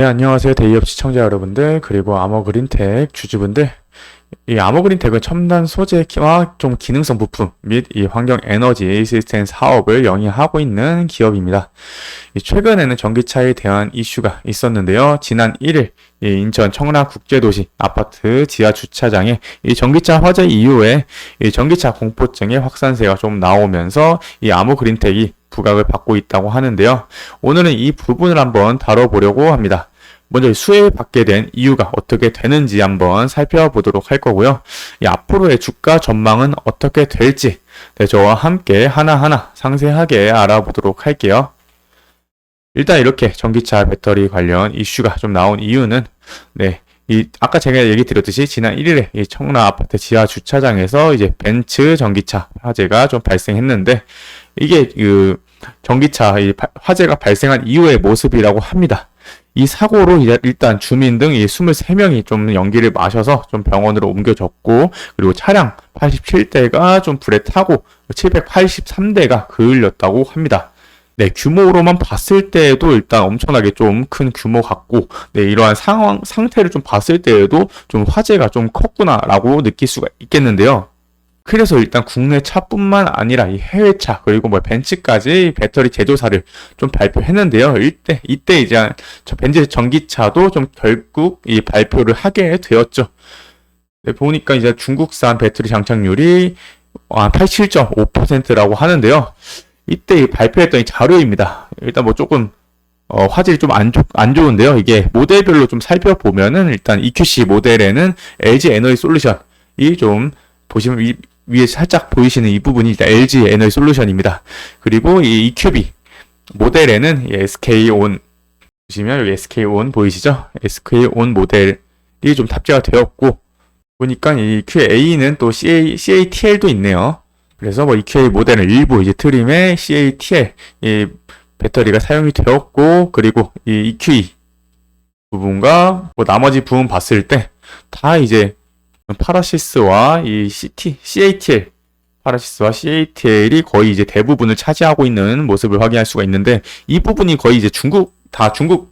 네, 안녕하세요. 데이업 시청자 여러분들, 그리고 아머그린텍 주주분들. 이 아머그린텍은 첨단 소재와 좀 기능성 부품 및 이 환경 에너지 시스템 사업을 영위하고 있는 기업입니다. 최근에는 전기차에 대한 이슈가 있었는데요. 지난 1일 인천 청라국제도시 아파트 지하 주차장에 이 전기차 화재 이후에 이 전기차 공포증의 확산세가 좀 나오면서 이 아머그린텍이 부각을 받고 있다고 하는데요. 오늘은 이 부분을 한번 다뤄보려고 합니다. 먼저 수혜받게 된 이유가 어떻게 되는지 한번 살펴보도록 할 거고요. 이 앞으로의 주가 전망은 어떻게 될지 저와 함께 하나하나 상세하게 알아보도록 할게요. 일단 이렇게 전기차 배터리 관련 이슈가 좀 나온 이유는 아까 제가 얘기 드렸듯이 지난 1일에 이 청라 아파트 지하 주차장에서 이제 벤츠 전기차 화재가 좀 발생했는데 이게 전기차 화재가 발생한 이후의 모습이라고 합니다. 이 사고로 일단 주민 등 23명이 좀 연기를 마셔서 좀 병원으로 옮겨졌고, 그리고 차량 87대가 좀 불에 타고 783대가 그을렸다고 합니다. 규모로만 봤을 때에도 일단 엄청나게 좀 큰 규모 같고, 이러한 상태를 좀 봤을 때에도 좀 화재가 좀 컸구나라고 느낄 수가 있겠는데요. 그래서 일단 국내 차뿐만 아니라 이 해외차 그리고 벤츠까지 배터리 제조사를 좀 발표했는데요. 이때 이제 벤츠 전기차도 좀 결국 이 발표를 하게 되었죠. 보니까 이제 중국산 배터리 장착률이 87.5%라고 하는데요. 이때 발표했던 이 자료입니다. 일단 조금 화질이 좀 안 좋은데요. 이게 모델별로 좀 살펴보면은 일단 EQC 모델에는 LG 에너지 솔루션이 좀 보시면 위에 살짝 보이시는 이 부분이 일단 LG 에너지 솔루션입니다. 그리고 이 EQB 모델에는 SK온 보시면 여기 SK온 보이시죠? SK온 모델이 좀 탑재가 되었고, 보니까 이 QA는 또 CATL도 있네요. 그래서 EQA 모델은 일부 이제 트림에 CATL 이 배터리가 사용이 되었고, 그리고 이 EQE 부분과 나머지 부분 봤을 때 다 이제 파라시스와 이 CATL, 파라시스와 CATL이 거의 이제 대부분을 차지하고 있는 모습을 확인할 수가 있는데, 이 부분이 거의 이제 중국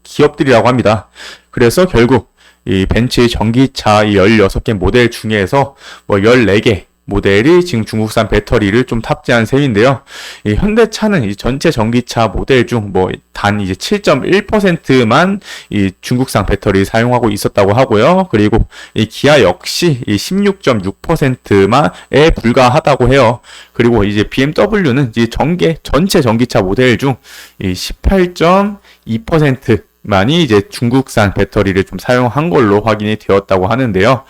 기업들이라고 합니다. 그래서 결국 이 벤츠 전기차 이 16개 모델 중에서 14개 모델이 지금 중국산 배터리를 좀 탑재한 셈인데요. 이 현대차는 이 전체 전기차 모델 중 단 이제 7.1%만 이 중국산 배터리 사용하고 있었다고 하고요. 그리고 이 기아 역시 이 16.6%만에 불과하다고 해요. 그리고 이제 BMW는 이 전체 전기차 모델 중 이 18.2% 많이 이제 중국산 배터리를 좀 사용한 걸로 확인이 되었다고 하는데요.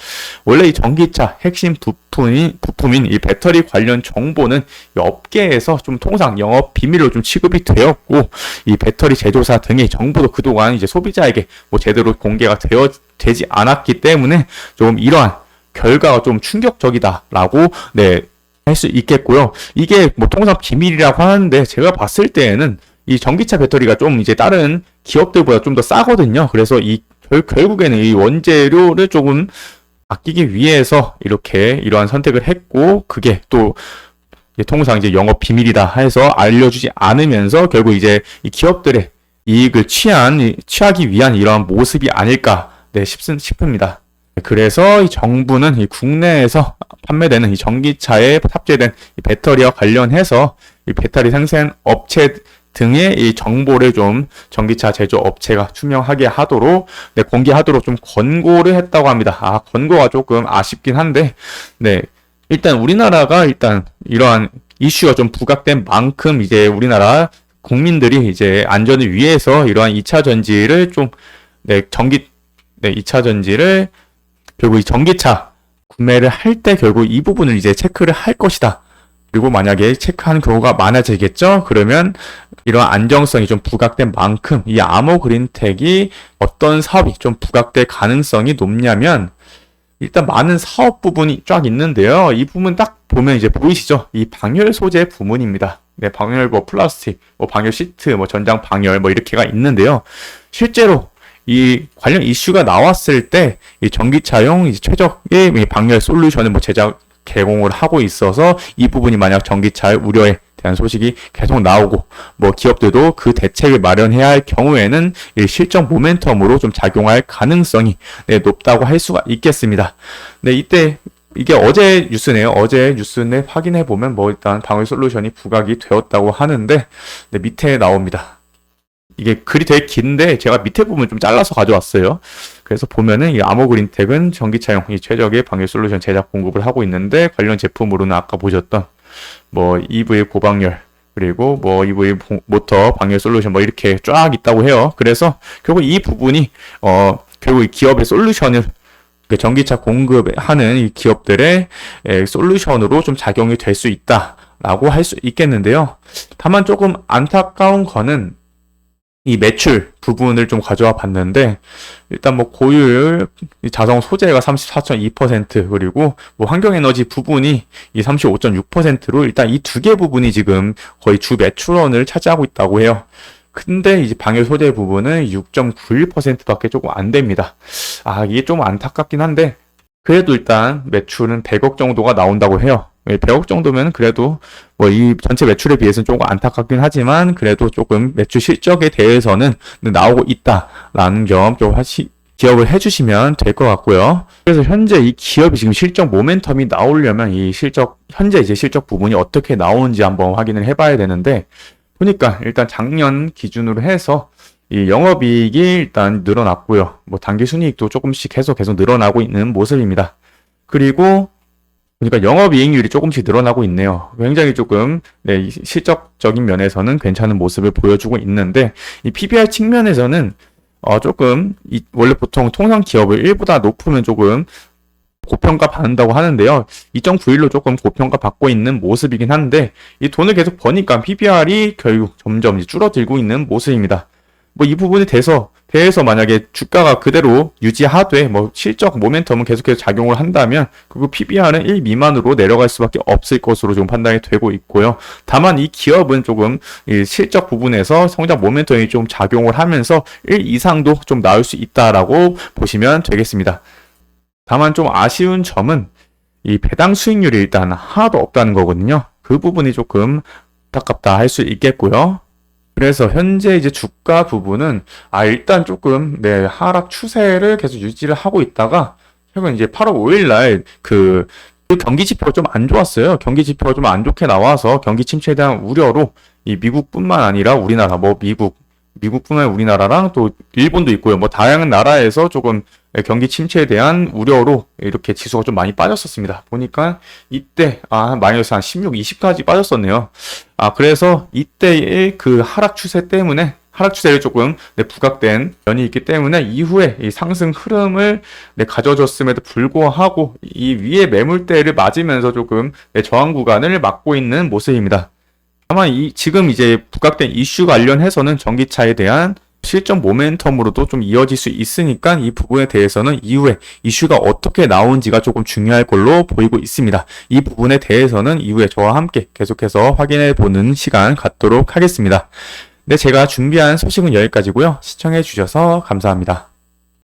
원래 이 전기차 핵심 부품인 이 배터리 관련 정보는 이 업계에서 좀 통상 영업 비밀로 좀 취급이 되었고, 이 배터리 제조사 등의 정보도 그동안 이제 소비자에게 제대로 공개가 되지 않았기 때문에 좀 이러한 결과가 좀 충격적이다라고 할 수 있겠고요. 이게 통상 비밀이라고 하는데 제가 봤을 때에는 이 전기차 배터리가 좀 이제 다른 기업들보다 좀 더 싸거든요. 그래서 결국에는 이 원재료를 조금 아끼기 위해서 이러한 선택을 했고, 그게 또 통상 이제 영업 비밀이다 해서 알려주지 않으면서 결국 이제 이 기업들의 이익을 취하기 위한 이러한 모습이 아닐까 싶습니다. 그래서 이 정부는 이 국내에서 판매되는 이 전기차에 탑재된 이 배터리와 관련해서 이 배터리 생산 업체 등의 이 정보를 좀 전기차 제조 업체가 투명하게 하도록 공개하도록 좀 권고를 했다고 합니다. 권고가 조금 아쉽긴 한데, 일단 우리나라가 이러한 이슈가 좀 부각된 만큼 이제 우리나라 국민들이 이제 안전을 위해서 이러한 2차 전지를 2차 전지를 결국 이 전기차 구매를 할 때 결국 이 부분을 이제 체크를 할 것이다. 그리고 만약에 체크하는 경우가 많아지겠죠? 그러면 이런 안정성이 좀 부각된 만큼 이 아머그린텍이 어떤 사업이 좀 부각될 가능성이 높냐면, 일단 많은 사업 부분이 쫙 있는데요. 이 부분 딱 보면 이제 보이시죠? 이 방열 소재 부문입니다. 방열 플라스틱, 방열 시트, 전장 방열 이렇게가 있는데요. 실제로 이 관련 이슈가 나왔을 때 이 전기차용 이제 최적의 방열 솔루션을 제작 개공을 하고 있어서 이 부분이 만약 전기차의 우려에 대한 소식이 계속 나오고, 뭐 기업들도 그 대책을 마련해야 할 경우에는 이 실적 모멘텀으로 좀 작용할 가능성이 높다고 할 수가 있겠습니다. 네, 이때 이게 어제 뉴스네요. 어제 뉴스에 확인해 보면 뭐 일단 방위 솔루션이 부각이 되었다고 하는데, 네, 밑에 나옵니다. 이게 글이 되게 긴데 제가 밑에 부분 좀 잘라서 가져왔어요. 그래서 보면은 이 아모그린텍은 전기차용 이 최적의 방위 솔루션 제작 공급을 하고 있는데, 관련 제품으로는 아까 보셨던 뭐 EV 고방열, 그리고 뭐 EV 모터 방열 솔루션 뭐 이렇게 쫙 있다고 해요. 그래서 결국 이 부분이 결국 이 기업의 솔루션을, 전기차 공급하는 이 기업들의 솔루션으로 좀 작용이 될 수 있다라고 할 수 있겠는데요. 다만 조금 안타까운 거는 이 매출 부분을 좀 가져와 봤는데, 일단 뭐 고율, 자성 소재가 34.2%, 그리고 뭐 환경에너지 부분이 이 35.6%로 일단 이 두 개 부분이 지금 거의 주 매출원을 차지하고 있다고 해요. 근데 이제 방열 소재 부분은 6.91%밖에 조금 안 됩니다. 이게 좀 안타깝긴 한데, 그래도 일단 매출은 100억 정도가 나온다고 해요. 100억 정도면 그래도 뭐 이 전체 매출에 비해서는 조금 안타깝긴 하지만, 그래도 조금 매출 실적에 대해서는 나오고 있다라는 점 좀 기억을 해주시면 될 것 같고요. 그래서 현재 이 기업이 지금 실적 모멘텀이 나오려면 이 현재 이제 실적 부분이 어떻게 나오는지 한번 확인을 해봐야 되는데, 보니까 일단 작년 기준으로 해서 이 영업이익이 일단 늘어났고요. 뭐 당기 순이익도 조금씩 계속 늘어나고 있는 모습입니다. 그리고 보니까 영업이익률이 조금씩 늘어나고 있네요. 굉장히 조금 실적적인 면에서는 괜찮은 모습을 보여주고 있는데, 이 PBR 측면에서는 조금 원래 보통 통상 기업을 1보다 높으면 조금 고평가 받는다고 하는데요. 2.91로 조금 고평가 받고 있는 모습이긴 한데, 이 돈을 계속 버니까 PBR이 결국 점점 줄어들고 있는 모습입니다. 뭐 이 부분에 대해서 만약에 주가가 그대로 유지하되 뭐 실적 모멘텀은 계속해서 작용을 한다면 그 PBR은 1 미만으로 내려갈 수밖에 없을 것으로 좀 판단이 되고 있고요. 다만 이 기업은 조금 이 실적 부분에서 성장 모멘텀이 좀 작용을 하면서 1 이상도 좀 나올 수 있다라고 보시면 되겠습니다. 다만 좀 아쉬운 점은 이 배당 수익률이 일단 하나도 없다는 거거든요. 그 부분이 조금 안타깝다 할 수 있겠고요. 그래서 현재 이제 주가 부분은 일단 조금 하락 추세를 계속 유지를 하고 있다가, 최근 이제 8월 5일 날 그 경기 지표가 좀 안 좋았어요. 경기 지표가 좀 안 좋게 나와서 경기 침체에 대한 우려로 이 미국뿐만 아니라 우리나라, 뭐 미국뿐만 아니라 우리나라랑 또 일본도 있고요. 뭐 다양한 나라에서 조금 경기 침체에 대한 우려로 이렇게 지수가 좀 많이 빠졌었습니다. 보니까 이때 마이너스 한 16, 20까지 빠졌었네요. 그래서 이때의 그 하락 추세를 조금 부각된 면이 있기 때문에 이후에 이 상승 흐름을 가져줬음에도 불구하고 이 위에 매물대를 맞으면서 조금 저항 구간을 막고 있는 모습입니다. 다만 지금 이제 부각된 이슈 관련해서는 전기차에 대한 실적 모멘텀으로도 좀 이어질 수 있으니까 이 부분에 대해서는 이후에 이슈가 어떻게 나온지가 조금 중요할 걸로 보이고 있습니다. 이 부분에 대해서는 이후에 저와 함께 계속해서 확인해 보는 시간 갖도록 하겠습니다. 제가 준비한 소식은 여기까지고요. 시청해 주셔서 감사합니다.